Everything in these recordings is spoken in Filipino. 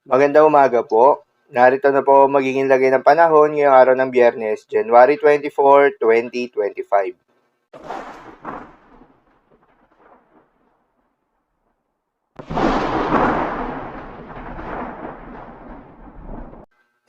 Magandang umaga po. Narito na po magiging lagay ng panahon ngayong araw ng Biyernes, January 24, 2025.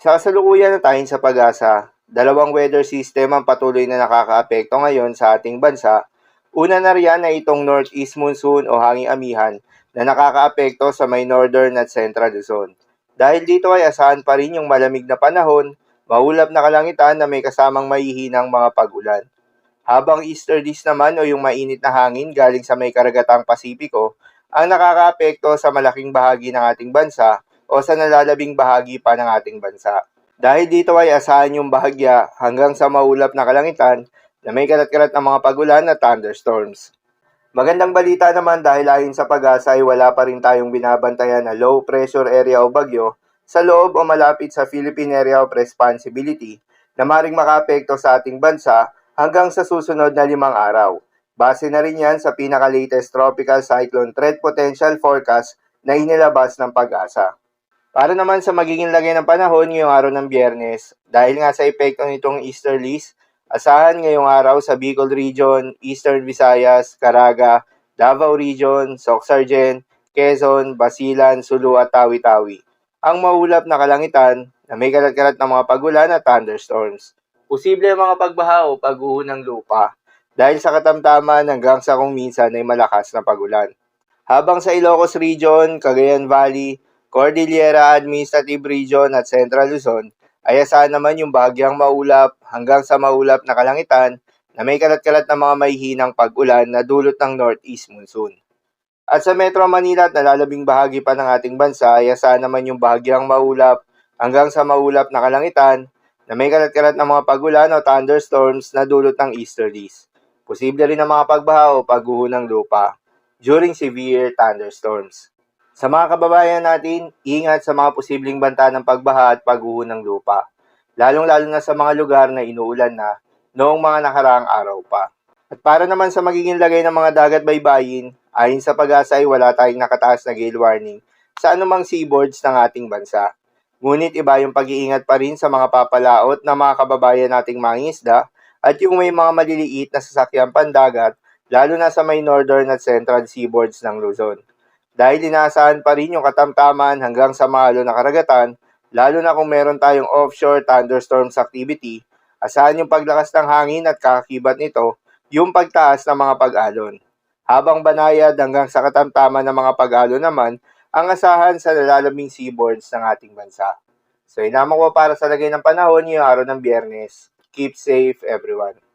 Sa kasalukuyan na tayo sa pag-asa, dalawang weather system ang patuloy na nakakaapekto ngayon sa ating bansa. Una na riyan ay itong northeast monsoon o hanging amihan na nakakaapekto sa may northern at central Luzon. Dahil dito ay asahan pa rin yung malamig na panahon, maulap na kalangitan na may kasamang mahihinang mga pag-ulan. Habang easterlies naman o yung mainit na hangin galing sa may karagatang Pasipiko ang nakakaapekto sa malaking bahagi ng ating bansa o sa nalalabing bahagi pa ng ating bansa. Dahil dito ay asahan yung bahagya hanggang sa maulap na kalangitan na may kalat-kalat na mga pagulan at thunderstorms. Magandang balita naman dahil ayon sa pag-asa ay wala pa rin tayong binabantayan na low pressure area o bagyo sa loob o malapit sa Philippine Area of Responsibility na maring makaapekto sa ating bansa hanggang sa susunod na 5 araw. Base na rin yan sa pinaka-latest Tropical Cyclone Threat Potential Forecast na inilabas ng pag-asa. Para naman sa magiging lagay ng panahon ngayong araw ng Biyernes, dahil nga sa epekto nitong easterlies, asahan ngayong araw sa Bicol Region, Eastern Visayas, Caraga, Davao Region, Soc-Sargen, Quezon, Basilan, Sulu at Tawi-Tawi. Ang maulap na kalangitan na may kalat-kalat na mga pagulan at thunderstorms. Posible ang mga pagbaha o pag-uho ng lupa dahil sa katamtaman hanggang sa kung minsan ay malakas na pagulan. Habang sa Ilocos Region, Cagayan Valley, Cordillera Administrative Region at Central Luzon ay asahan naman yung bahagyang maulap hanggang sa maulap na kalangitan na may kalat-kalat na mga mahihinang pag-ulan na dulot ng northeast monsoon. At sa Metro Manila at nalalabing bahagi pa ng ating bansa ay asahan naman yung bahagyang maulap hanggang sa maulap na kalangitan na may kalat-kalat na mga pag-ulan o thunderstorms na dulot ng easterlies. Posible rin ang mga pagbaha o pagguho ng lupa during severe thunderstorms. Sa mga kababayan natin, ingat sa mga posibleng banta ng pagbaha at pagguho ng lupa, lalong-lalo na sa mga lugar na inuulan na noong mga nakaraang araw pa. At para naman sa magiging lagay ng mga dagat baybayin, ayon sa pag-asa ay wala tayong nakataas na gale warning sa anumang seaboards ng ating bansa. Ngunit iba yung pag-iingat pa rin sa mga papalaot ng mga kababayan nating mangingisda at yung may mga maliliit na sasakyan pandagat, lalo na sa may northern at central seaboards ng Luzon. Dahil inaasahan pa rin yung katamtaman hanggang sa mahalo na karagatan, lalo na kung meron tayong offshore thunderstorms activity, asahan yung paglakas ng hangin at kakakibat nito, yung pagtaas ng mga pag-alon. Habang banayad hanggang sa katamtaman ng mga pag-alon naman, ang asahan sa nalalabing seaboards ng ating bansa. So inamang ko para sa lagay ng panahon ngayong araw ng Biyernes. Keep safe everyone.